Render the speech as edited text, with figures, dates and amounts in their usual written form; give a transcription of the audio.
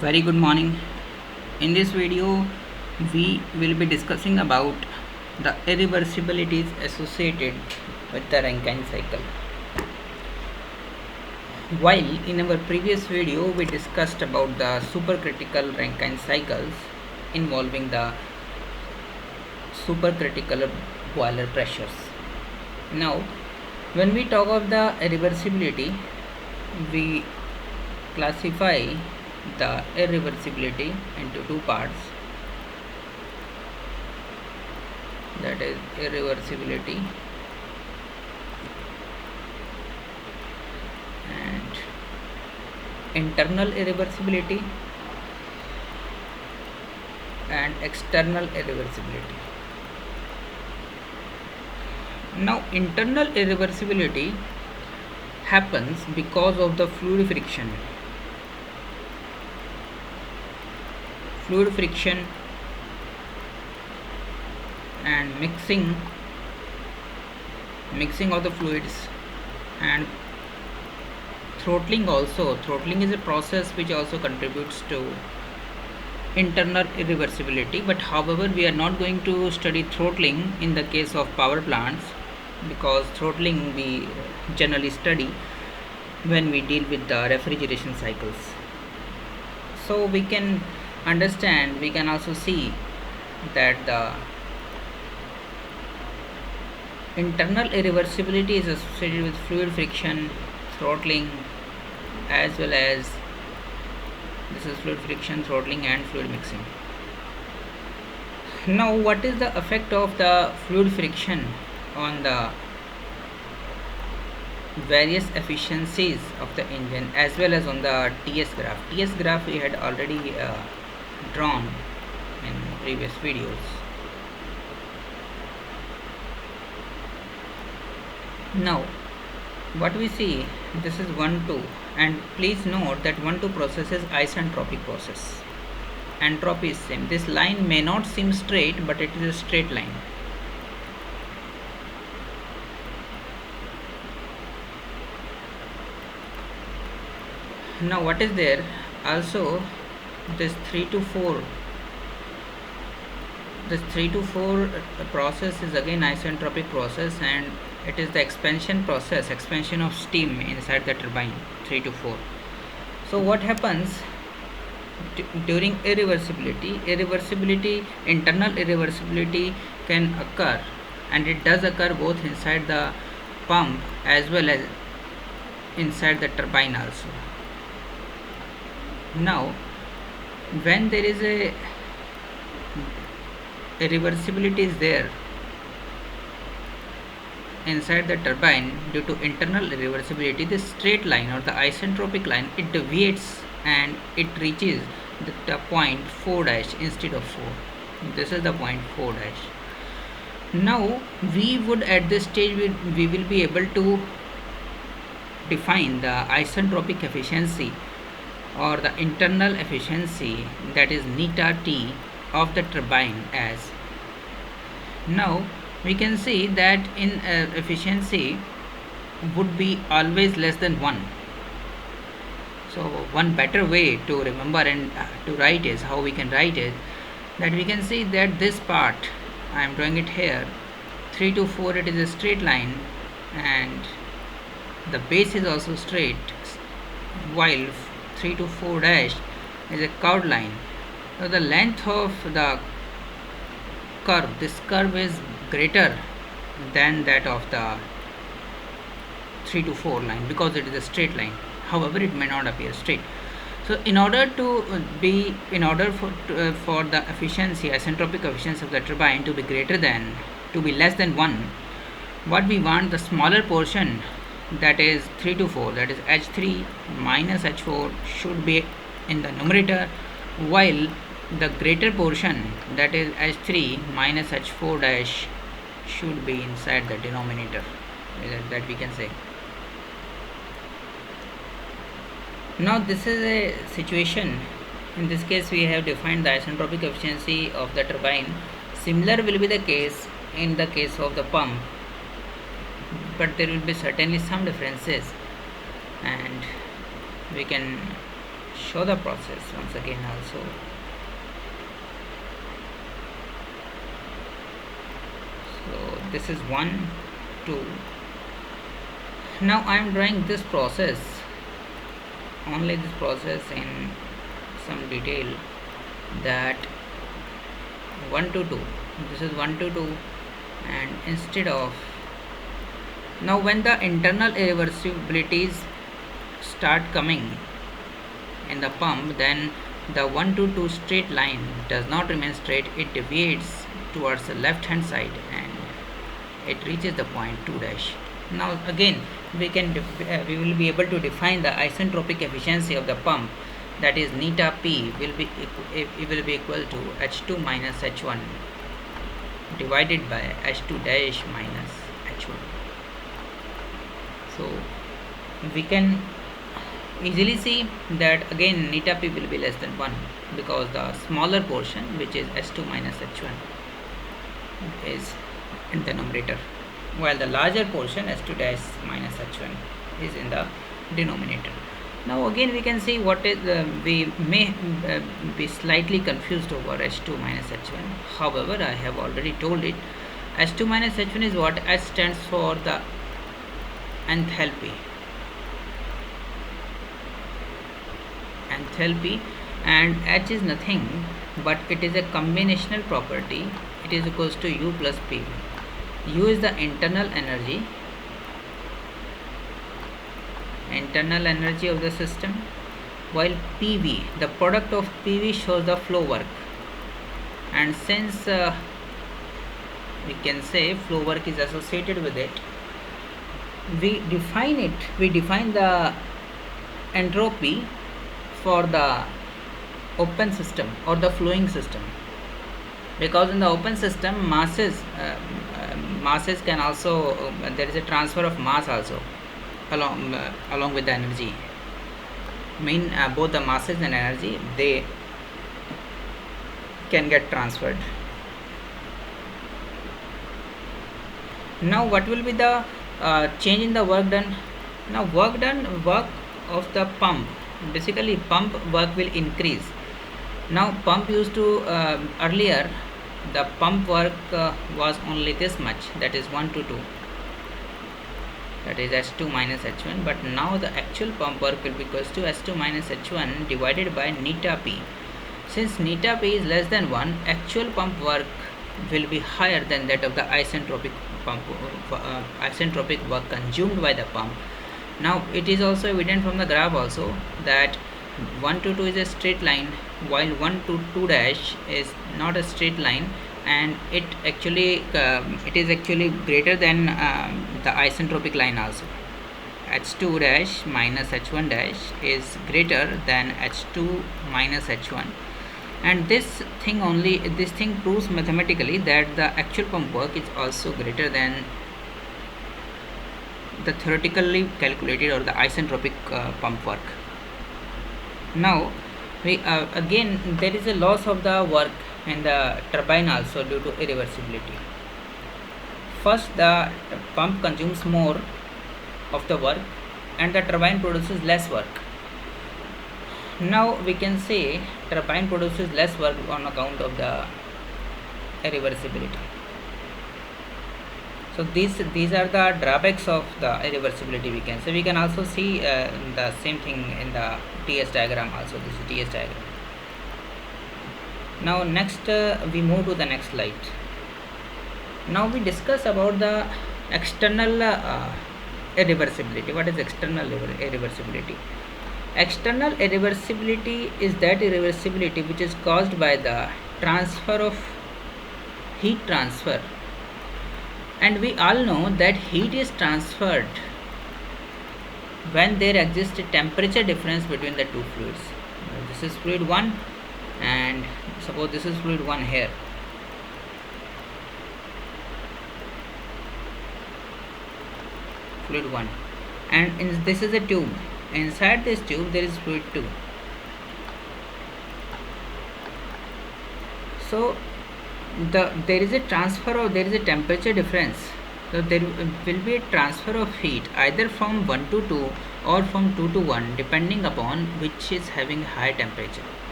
Very good morning. In this video, we will be discussing about the irreversibilities associated with the Rankine cycle. While in our previous video, we discussed about the supercritical Rankine cycles involving the supercritical boiler pressures. Now, when we talk of the irreversibility, we classify the irreversibility into two parts, that is irreversibility and internal irreversibility and external irreversibility. Now, internal irreversibility happens because of the fluid friction. Fluid friction and mixing of the fluids and throttling also. Throttling is a process which also contributes to internal irreversibility, but however we are not going to study throttling in the case of power plants, because throttling we generally study when we deal with the refrigeration cycles. So we can understand, we can also see that the internal irreversibility is associated with fluid friction, throttling, as well as this is fluid friction, throttling and fluid mixing. Now, what is the effect of the fluid friction on the various efficiencies of the engine as well as on the TS graph? TS graph we had already drawn in previous videos. Now, what we see, this is 1-2, and please note that 1-2 process is isentropic process. Entropy is same. This line may not seem straight, but it is a straight line. Now, what is there? Also, this 3 to 4 process is again isentropic process, and it is the expansion process, expansion of steam inside the turbine, 3 to 4. So what happens during irreversibility, internal irreversibility can occur, and it does occur both inside the pump as well as inside the turbine also. Now, when there is a irreversibility is there inside the turbine due to internal irreversibility, this straight line or the isentropic line, it deviates and it reaches the point 4 dash instead of 4. This is the point 4 dash. Now we would at this stage we will be able to define the isentropic efficiency or the internal efficiency, that is neta T of the turbine as. Now we can see that in efficiency would be always less than 1. So one better way to remember and to write is, how we can write it, that we can see that this part, I am drawing it here, 3 to 4 it is a straight line and the base is also straight, while 3 to 4 dash is a curved line. So the length of the curve, this curve is greater than that of the 3 to 4 line because it is a straight line. However, it may not appear straight. So in order for the efficiency, isentropic efficiency of the turbine to be less than 1, what we want, the smaller portion, that is 3 to 4, that is H3 minus H4 should be in the numerator, while the greater portion, that is H3 minus H4 dash, should be inside the denominator, that we can say. Now this is a situation, in this case we have defined the isentropic efficiency of the turbine. Similar will be the case in the case of the pump, but there will be certainly some differences, and we can show the process once again also. So this is 1 2. Now I am drawing this process, only this process in some detail, that 1 to 2, this is 1 to 2, and instead of, now when the internal irreversibilities start coming in the pump, then the 1 to 2 straight line does not remain straight, it deviates towards the left hand side and it reaches the point 2 dash. Now again we will be able to define the isentropic efficiency of the pump, that is neta p will be equal to h2 minus h1 divided by h2 dash minus h1. So we can easily see that again neta p will be less than 1, because the smaller portion, which is h2 minus h1, is in the numerator, while the larger portion h2 dash minus h1 is in the denominator. Now again we can see what is we may be slightly confused over h2 minus h1. However, I have already told it, h2 minus h1 is what? H stands for the enthalpy, and h is nothing but it is a combinational property. It is equals to u plus pv. U is the internal energy of the system, while PV, the product of PV, shows the flow work. And since we can say flow work is associated with it, we define the entropy for the open system or the flowing system, because in the open system masses can also there is a transfer of mass also along with the energy. Both the masses and energy, they can get transferred. Now what will be the change in the work done? Now work of the pump, basically pump work will increase. Now pump used to earlier the pump work was only this much, that is 1 to 2, that is h2 minus h1, but now the actual pump work will be equals to h2 minus h1 divided by neta p. Since neta p is less than 1, actual pump work will be higher than that of the isentropic work consumed by the pump. Now it is also evident from the graph also that 1 to 2 is a straight line, while 1 to 2 dash is not a straight line, and it is actually greater than the isentropic line also. h2 dash minus h1 dash is greater than h2 minus h1, and this thing proves mathematically that the actual pump work is also greater than the theoretically calculated or the isentropic pump work. Now we again there is a loss of the work in the turbine also due to irreversibility. First, the pump consumes more of the work and the turbine produces less work. Now we can say turbine produces less work on account of the irreversibility. So these are the drawbacks of the irreversibility, we can say. We can also see the same thing in the TS diagram also. This is TS diagram. Now next we move to the next slide. Now we discuss about the external irreversibility. What is external irreversibility? External irreversibility is that irreversibility which is caused by the transfer of heat transfer, and we all know that heat is transferred when there exists a temperature difference between the two fluids. This is fluid 1 and suppose this is fluid 1 here. Fluid 1, and this is a tube. Inside this tube there is fluid 2. So there is a temperature difference. So there will be a transfer of heat either from 1 to 2 or from 2 to 1 depending upon which is having high temperature.